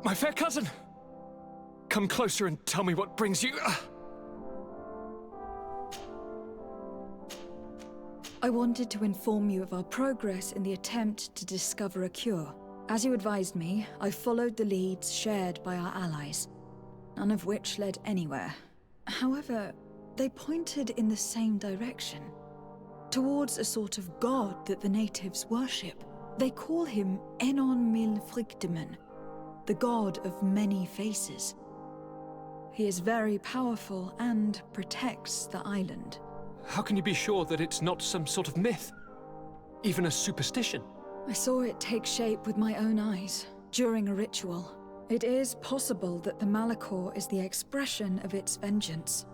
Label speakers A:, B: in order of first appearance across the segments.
A: My fair cousin! Come closer and tell me what brings you...
B: I wanted to inform you of our progress in the attempt to discover a cure. As you advised me, I followed the leads shared by our allies, none of which led anywhere. However, they pointed in the same direction, towards a sort of god that the natives worship. They call him Enon Mil Frictimen, the god of many faces. He is very powerful and protects the island.
A: How can you be sure that it's not some sort of myth? Even a superstition?
B: I saw it take shape with my own eyes, during a ritual. It is possible that the Malachor is the expression of its vengeance.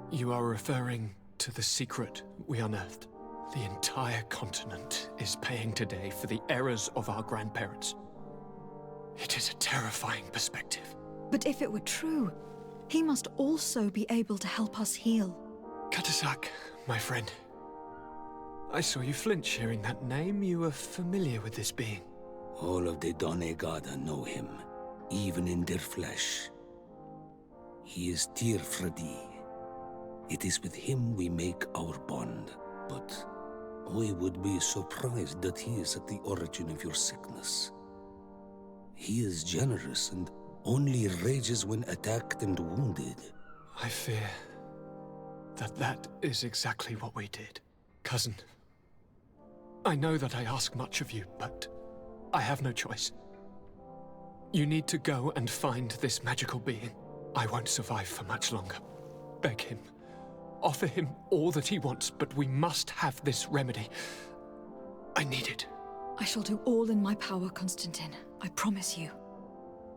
A: You are referring to the secret we unearthed. The entire continent is paying today for the errors of our grandparents. It is a terrifying perspective.
B: But if it were true, he must also be able to help us heal.
A: Katasak, my friend. I saw you flinch hearing that name. You were familiar with this being.
C: All of the Donegada know him, even in their flesh. He is Tir Fradi. It is with him we make our bond, but I would be surprised that he is at the origin of your sickness. He is generous and only rages when attacked and wounded.
A: I fear that is exactly what we did. Cousin, I know that I ask much of you, but I have no choice. You need to go and find this magical being. I won't survive for much longer. Beg him. Offer him all that he wants, but we must have this remedy. I need it.
B: I shall do all in my power, Constantin. I promise you.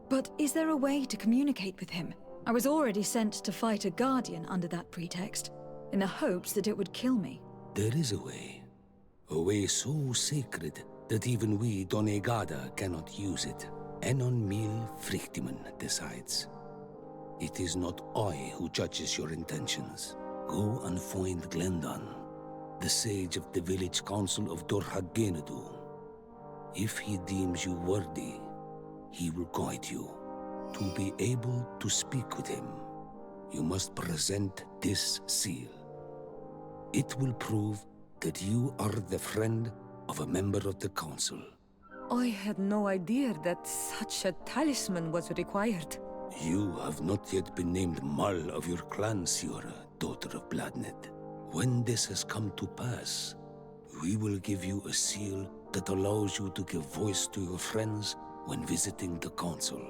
B: But is there a way to communicate with him? I was already sent to fight a guardian under that pretext, in the hopes that it would kill me.
C: There is a way. A way so sacred that even we Donegada cannot use it. Enon Mil Frictimen decides. It is not I who judges your intentions. Go and find Glendan, the sage of the village council of Dorhagenadu. If he deems you worthy, he will guide you. To be able to speak with him, you must present this seal. It will prove that you are the friend of a member of the council.
D: I had no idea that such a talisman was required.
C: You have not yet been named Mal of your clan, Siora, daughter of Bladnet. When this has come to pass, we will give you a seal that allows you to give voice to your friends when visiting the council.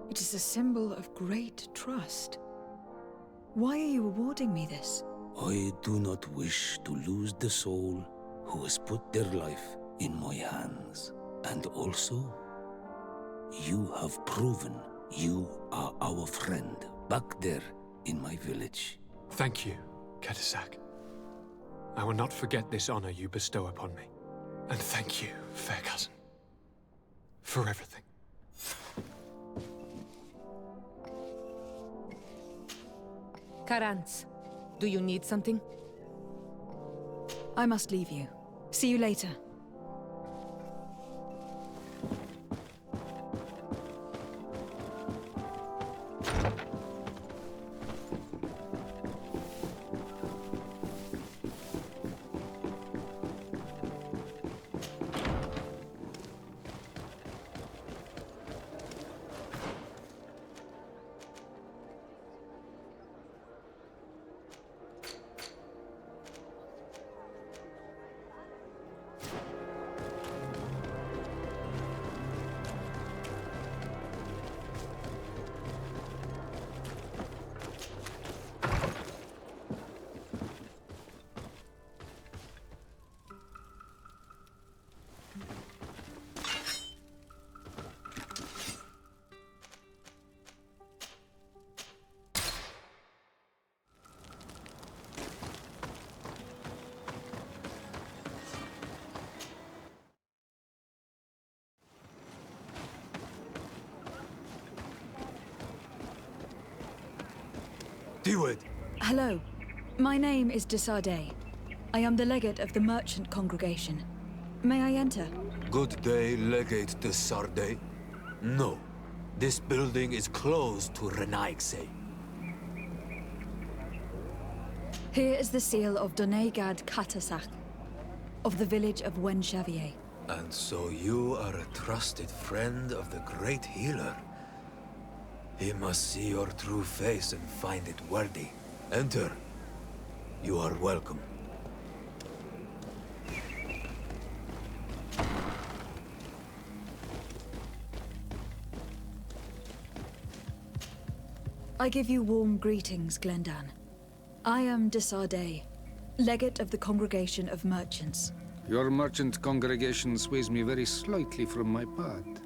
B: It is a symbol of great trust. Why are you awarding me this?
C: I do not wish to lose the soul who has put their life in my hands. And also, you have proven you are our friend back there in my village.
A: Thank you, Katasak. I will not forget this honor you bestow upon me. And thank you, fair cousin, for everything.
D: Karantz, do you need something?
B: I must leave you. See you later. Hello. My name is Desardet. I am the legate of the merchant congregation. May I enter?
E: Good day, Legate de Sardet. No. This building is closed to Renaigse.
B: Here is the seal of Donegad Katasach, of the village of Wenxavier.
E: And so you are a trusted friend of the great healer. He must see your true face and find it worthy. Enter. You are welcome.
B: I give you warm greetings, Glendan. I am Desardet, legate of the Congregation of Merchants.
C: Your merchant congregation sways me very slightly from my path.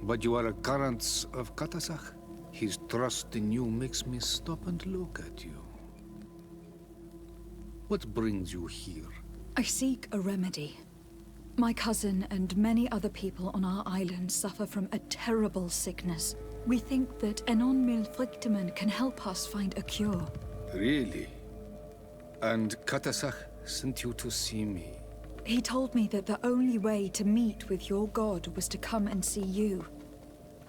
C: But you are a current of Katasach. His trust in you makes me stop and look at you. What brings you here?
B: I seek a remedy. My cousin and many other people on our island suffer from a terrible sickness. We think that Enon Milfrictiman can help us find a cure.
C: Really? And Katasach sent you to see me?
B: He told me that the only way to meet with your god was to come and see you.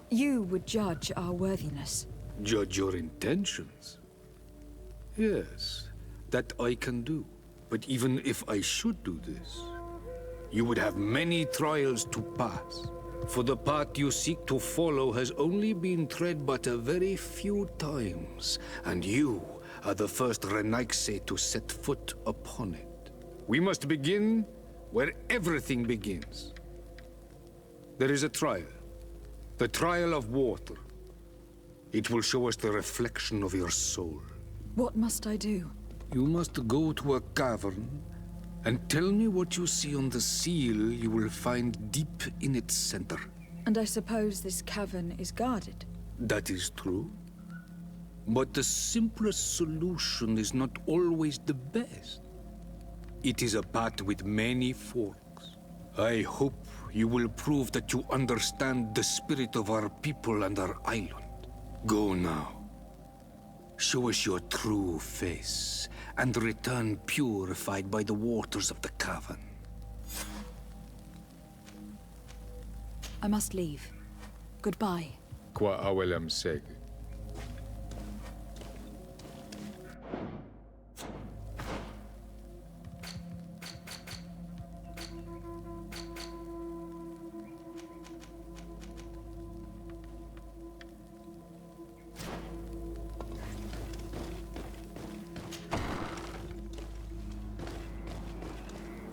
B: You would judge our worthiness.
C: Judge your intentions? Yes, that I can do. But even if I should do this, you would have many trials to pass. For the path you seek to follow has only been tread but a very few times, and you are the first Renaigse to set foot upon it. We must begin where everything begins. There is a trial. The trial of water. It will show us the reflection of your soul.
B: What must I do?
C: You must go to a cavern and tell me what you see on the seal you will find deep in its center.
B: And I suppose this cavern is guarded?
C: That is true. But the simplest solution is not always the best. It is a path with many forks. I hope you will prove that you understand the spirit of our people and our island. Go now. Show us your true face, and return purified by the waters of the cavern.
B: I must leave. Goodbye.
F: Qua awelem seg.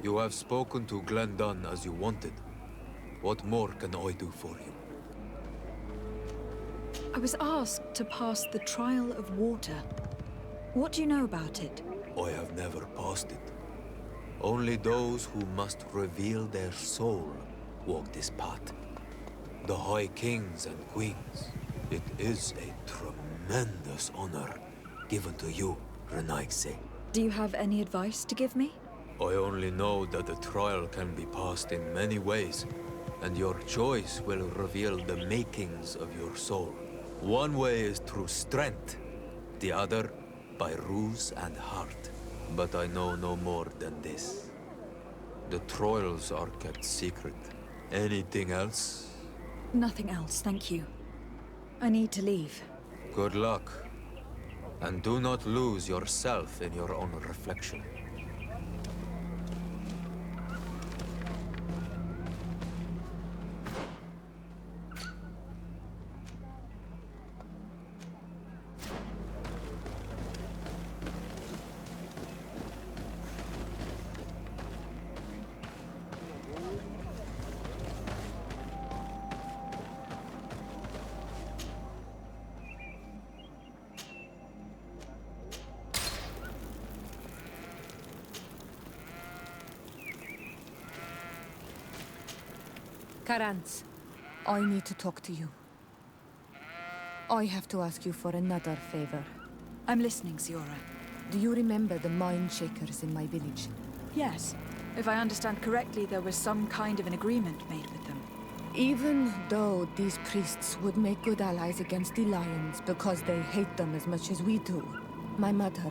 E: You have spoken to Glendan as you wanted. What more can I do for you?
B: I was asked to pass the trial of water. What do you know about it?
E: I have never passed it. Only those who must reveal their soul walk this path. The High Kings and Queens. It is a tremendous honor given to you, Renaigse.
B: Do you have any advice to give me?
E: I only know that the trial can be passed in many ways, and your choice will reveal the makings of your soul. One way is through strength, the other by ruse and heart. But I know no more than this. The trials are kept secret. Anything else?
B: Nothing else, thank you. I need to leave.
E: Good luck. And do not lose yourself in your own reflection.
D: Karantz, I need to talk to you. I have to ask you for another favor.
B: I'm listening, Ziora.
D: Do you remember the mine shakers in my village?
B: Yes. If I understand correctly, there was some kind of an agreement made with them.
D: Even though these priests would make good allies against the Lions because they hate them as much as we do, my mother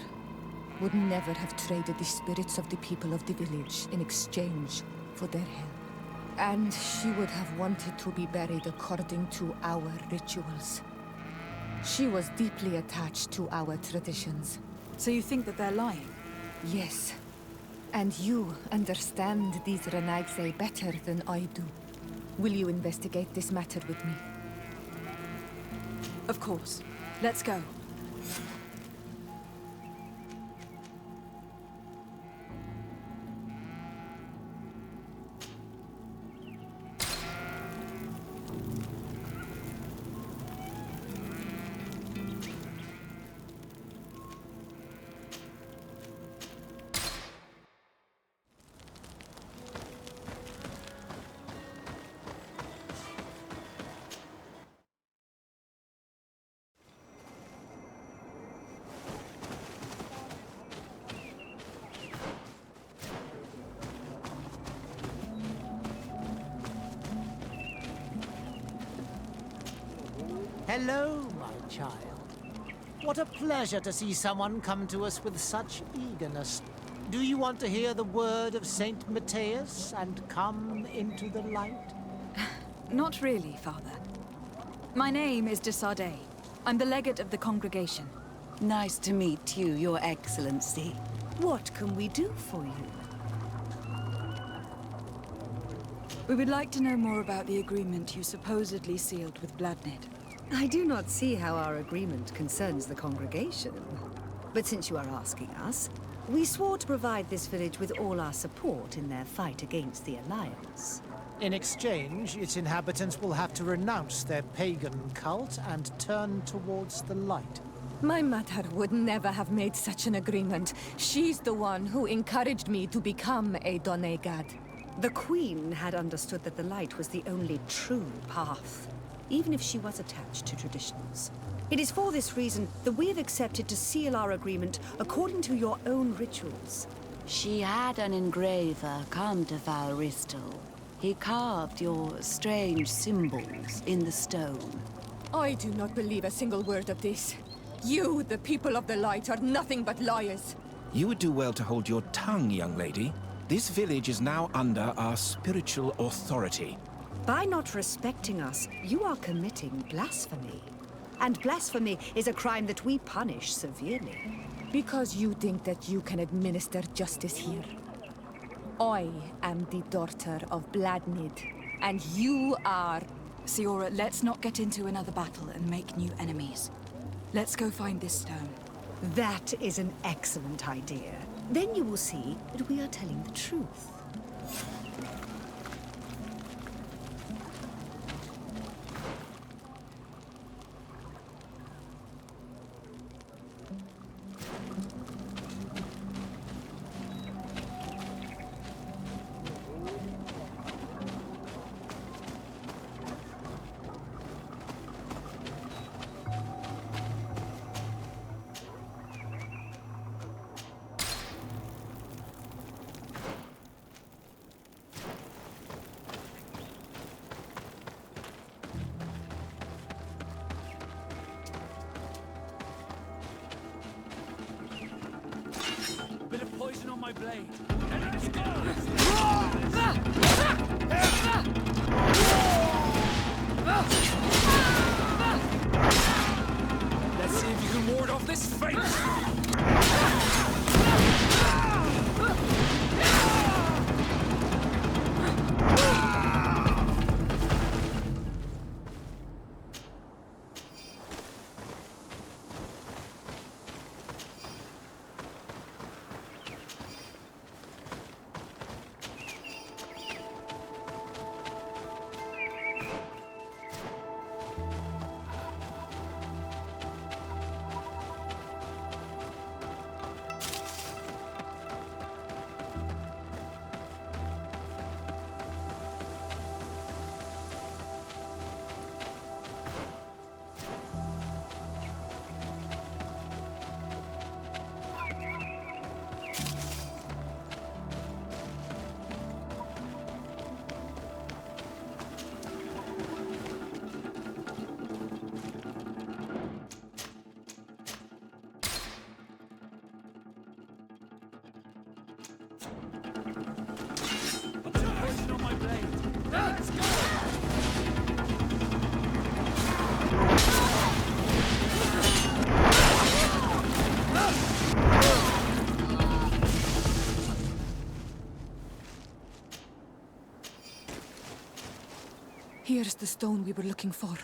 D: would never have traded the spirits of the people of the village in exchange for their help. And she would have wanted to be buried according to our rituals. She was deeply attached to our traditions.
B: So you think that they're lying?
D: Yes. And you understand these Renagse better than I do. Will you investigate this matter with me?
B: Of course. Let's go.
G: Hello, my child. What a pleasure to see someone come to us with such eagerness. Do you want to hear the word of Saint Matthias and come into the light?
B: Not really, Father. My name is de Sardet. I'm the legate of the congregation.
H: Nice to meet you, Your Excellency. What can we do for you?
B: We would like to know more about the agreement you supposedly sealed with Bladnid.
H: I do not see how our agreement concerns the congregation. But since you are asking us, we swore to provide this village with all our support in their fight against the Alliance.
G: In exchange, its inhabitants will have to renounce their pagan cult and turn towards the light.
D: My mother would never have made such an agreement. She's the one who encouraged me to become a Donegad.
H: The Queen had understood that the light was the only true path, even if she was attached to traditions. It is for this reason that we have accepted to seal our agreement according to your own rituals.
I: She had an engraver come to Val Ristel. He carved your strange symbols in the stone.
D: I do not believe a single word of this. You, the people of the light, are nothing but liars.
J: You would do well to hold your tongue, young lady. This village is now under our spiritual authority.
H: By not respecting us, you are committing blasphemy. And blasphemy is a crime that we punish severely.
D: Because you think that you can administer justice here. I am the daughter of Bladnid, and you are...
B: Siora, let's not get into another battle and make new enemies. Let's go find this stone.
H: That is an excellent idea. Then you will see that we are telling the truth.
K: Bit of poison on my blade. And let's go! Let's see if you can ward off this fate!
D: Here's the stone we were looking for.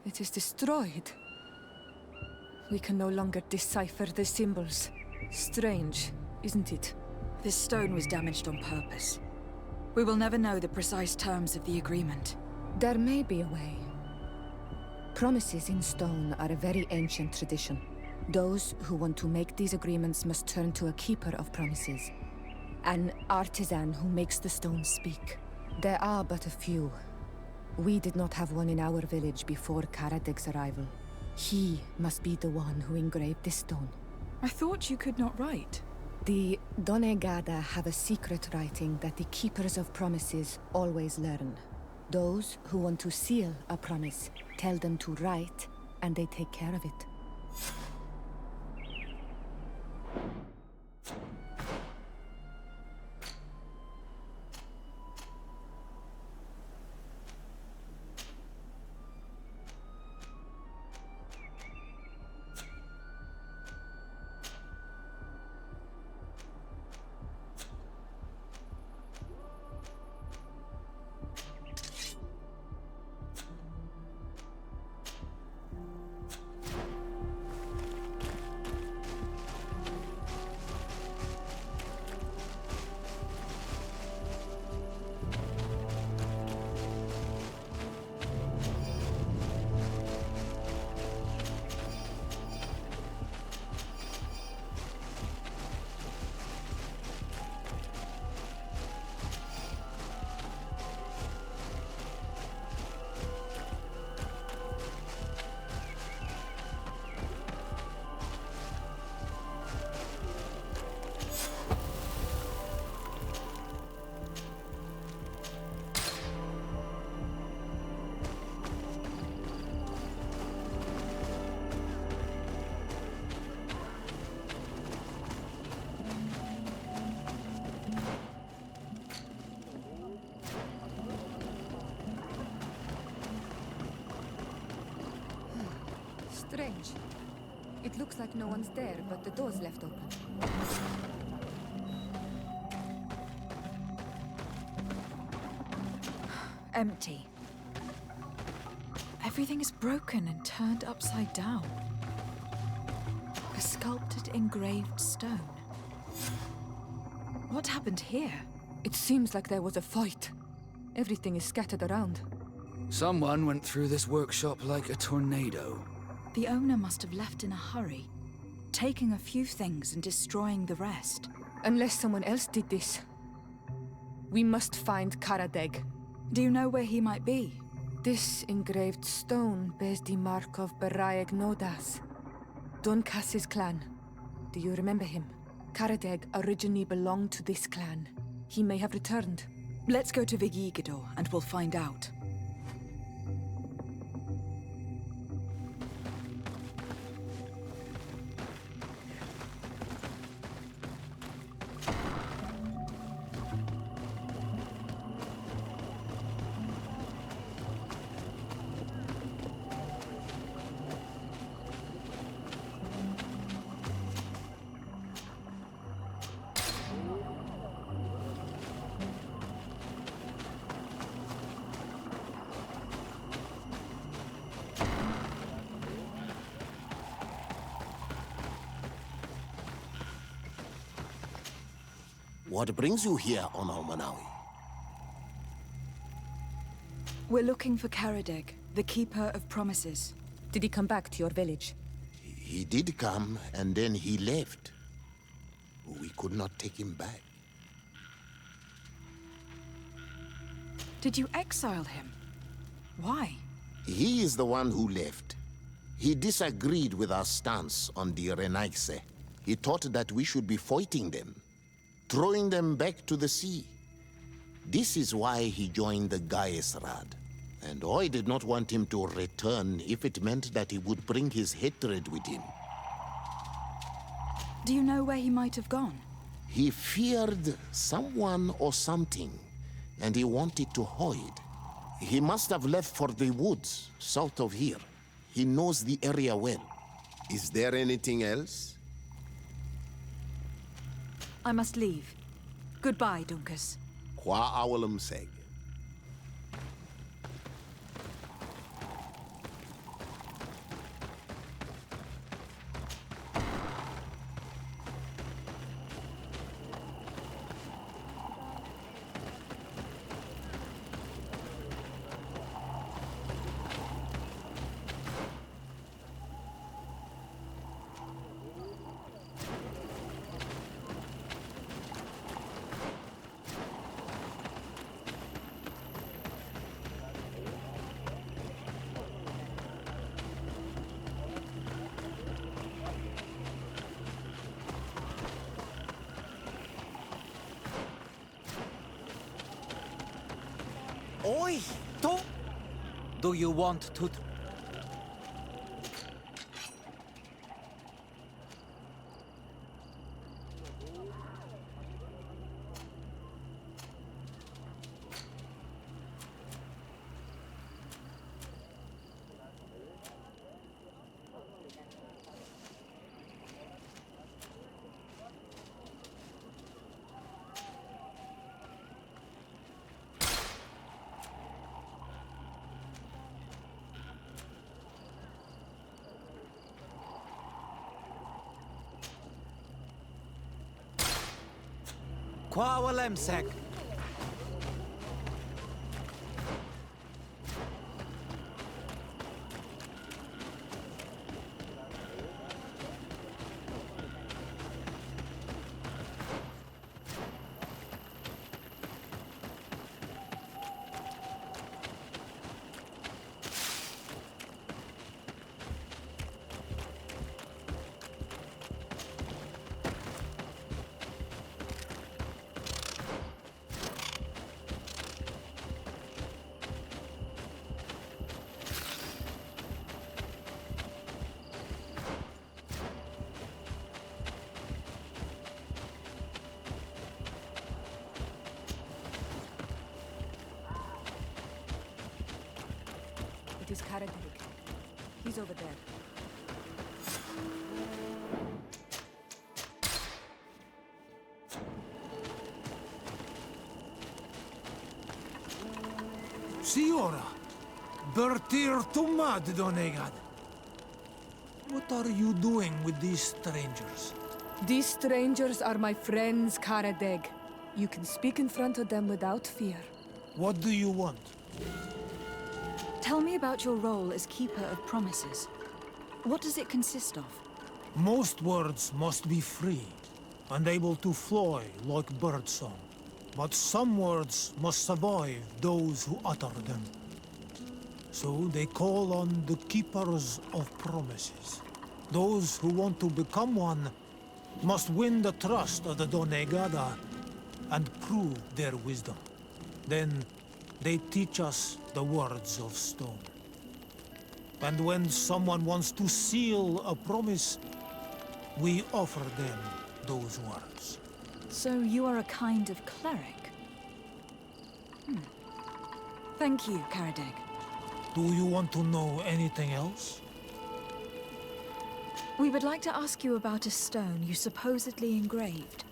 D: It is destroyed. We can no longer decipher the symbols. Strange, isn't it?
B: This stone was damaged on purpose. We will never know the precise terms of the agreement.
D: There may be a way. Promises in stone are a very ancient tradition. Those who want to make these agreements must turn to a keeper of promises. An artisan who makes the stones speak. There are but a few. We did not have one in our village before Karadeg's arrival. He must be the one who engraved this stone.
B: I thought you could not write.
D: The Donegada have a secret writing that the keepers of promises always learn. Those who want to seal a promise tell them to write, and they take care of it. Strange. It looks like no one's there, but the door's left open.
B: Empty. Everything is broken and turned upside down. A sculpted, engraved stone. What happened here?
D: It seems like there was a fight. Everything is scattered around.
K: Someone went through this workshop like a tornado.
B: The owner must have left in a hurry, taking a few things and destroying the rest.
D: Unless someone else did this. We must find Karadeg.
B: Do you know where he might be?
D: This engraved stone bears the mark of Baraeg Nodas, Donkas's clan. Do you remember him? Karadeg originally belonged to this clan. He may have returned.
B: Let's go to Vigigador and we'll find out.
L: What brings you here on Almanawi?
B: We're looking for Karadeg, the Keeper of Promises.
D: Did he come back to your village?
L: He did come, and then he left. We could not take him back.
B: Did you exile him? Why?
L: He is the one who left. He disagreed with our stance on the Renaise. He thought that we should be fighting them, throwing them back to the sea. This is why he joined the Gaesrad. And I did not want him to return if it meant that he would bring his hatred with him.
B: Do you know where he might have gone?
L: He feared someone or something, and he wanted to hide. He must have left for the woods, south of here. He knows the area well.
M: Is there anything else?
B: I must leave. Goodbye, Dunkus.
M: Qua awalam seg.
G: Oi! Don't... Do you want to... Kwawalemsek.
D: It is Karadeg. He's over there.
G: Siora! Bertir Tumad, Donegad. What are you doing with these strangers?
D: These strangers are my friends, Karadeg. You can speak in front of them without fear.
G: What do you want?
B: Tell me about your role as Keeper of Promises. What does it consist of?
G: Most words must be free and able to fly like birdsong. But some words must survive those who utter them. So they call on the Keepers of Promises. Those who want to become one must win the trust of the Donegada and prove their wisdom. Then they teach us the words of stone. And when someone wants to seal a promise, we offer them those words.
B: So you are a kind of cleric? Thank you, Karadeg.
G: Do you want to know anything else?
B: We would like to ask you about a stone you supposedly engraved.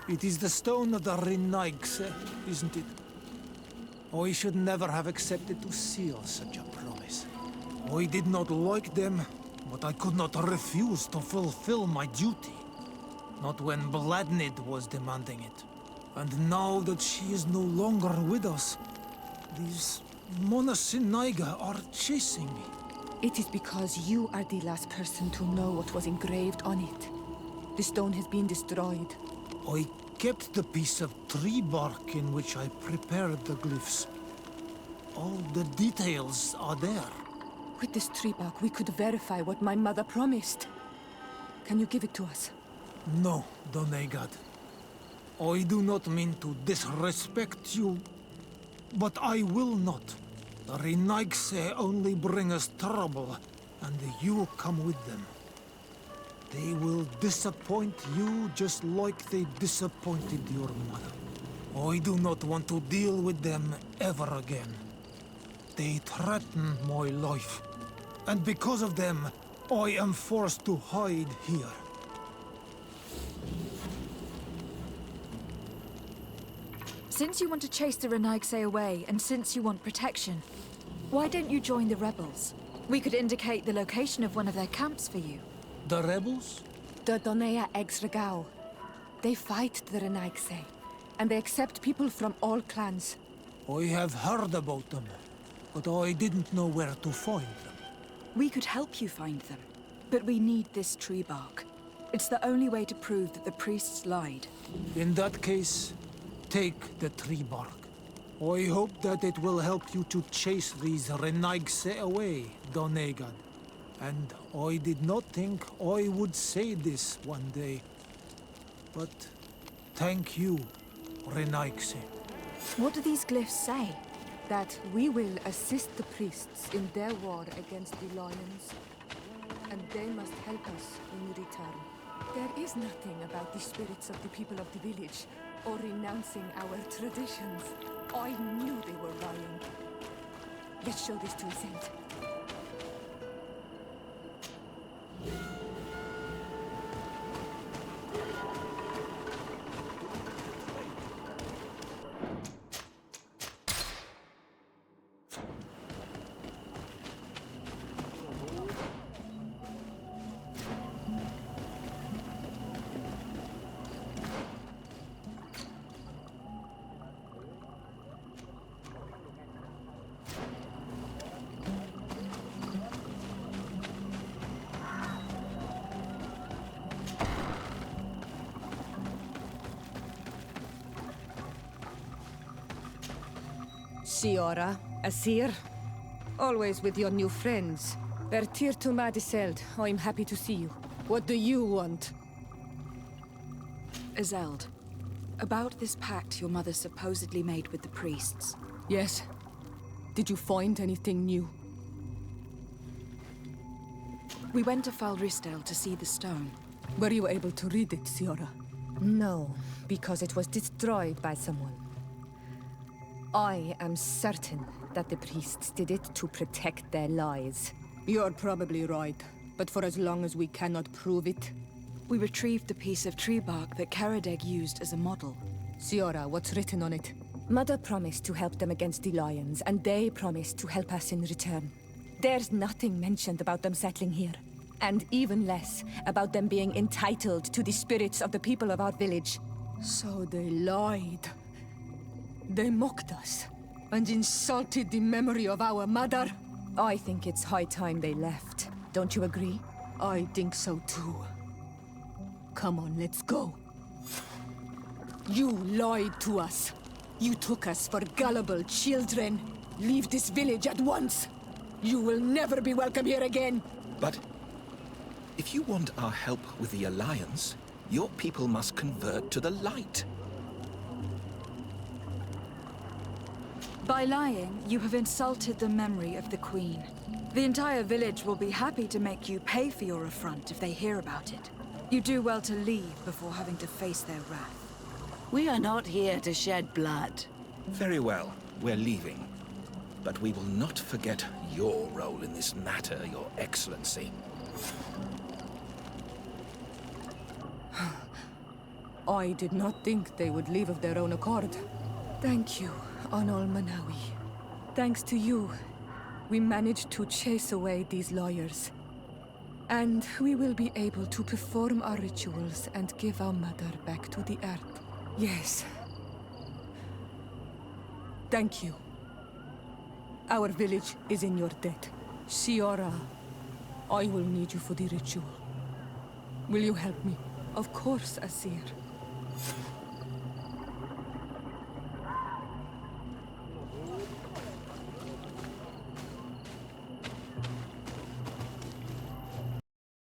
G: It is the stone of the Renaigse, isn't it? I should never have accepted to seal such a promise. I did not like them, but I could not refuse to fulfill my duty. Not when Bladnid was demanding it. And now that she is no longer with us, these Monasinaiga are chasing me.
D: It is because you are the last person to know what was engraved on it. The stone has been destroyed.
G: I kept the piece of tree bark in which I prepared the glyphs. All the details are there.
D: With this tree bark, we could verify what my mother promised. Can you give it to us?
G: No, Donegad. I do not mean to disrespect you, but I will not. The Renaigse only bring us trouble, and you come with them. They will disappoint you just like they disappointed your mother. I do not want to deal with them ever again. They threaten my life, and because of them, I am forced to hide here.
B: Since you want to chase the Renaigse away, and since you want protection, why don't you join the rebels? We could indicate the location of one of their camps for you.
G: The rebels?
D: The Donea Exregao. They fight the Renaigse, and they accept people from all clans.
G: I have heard about them, but I didn't know where to find them.
B: We could help you find them, but we need this tree bark. It's the only way to prove that the priests lied.
G: In that case, take the tree bark. I hope that it will help you to chase these Renaigse away, Donegad. And I did not think I would say this one day. But thank you, Renaigse.
B: What do these glyphs say?
D: that we will assist the priests in their war against the lions, and they must help us in return. There is nothing about the spirits of the people of the village, or renouncing our traditions. I knew they were lying. Let's show this to his end. Siora, Asir, always with your new friends. Bertir to Madiseld, I'm happy to see you. What do you want?
B: Azeld, about this pact your mother supposedly made with the priests.
D: Yes. Did you find anything new?
B: We went to Falristel to see the stone.
D: Were you able to read it, Siora? No, because it was destroyed by someone. I am certain that the priests did it to protect their lies. You're probably right, but for as long as we cannot prove it...
B: We retrieved the piece of tree bark that Karadeg used as a model.
D: Siora, what's written on it? Mother promised to help them against the lions, and they promised to help us in return. There's nothing mentioned about them settling here. And even less about them being entitled to the spirits of the people of our village. So they lied. They mocked us, and insulted the memory of our mother. I think it's high time they left. Don't you agree? I think so too. Come on, let's go. You lied to us. You took us for gullible children. Leave this village at once. You will never be welcome here again.
J: But if you want our help with the Alliance, your people must convert to the light.
B: By lying, you have insulted the memory of the Queen. The entire village will be happy to make you pay for your affront if they hear about it. You do well to leave before having to face their wrath.
I: We are not here to shed blood.
J: Very well, we're leaving. But we will not forget your role in this matter, Your Excellency.
D: I did not think they would leave of their own accord. Thank you, Anol Manawi. Thanks to you, we managed to chase away these lawyers. And we will be able to perform our rituals and give our mother back to the earth. Yes. Thank you. Our village is in your debt. Siora, I will need you for the ritual. Will you help me? Of course, Asir.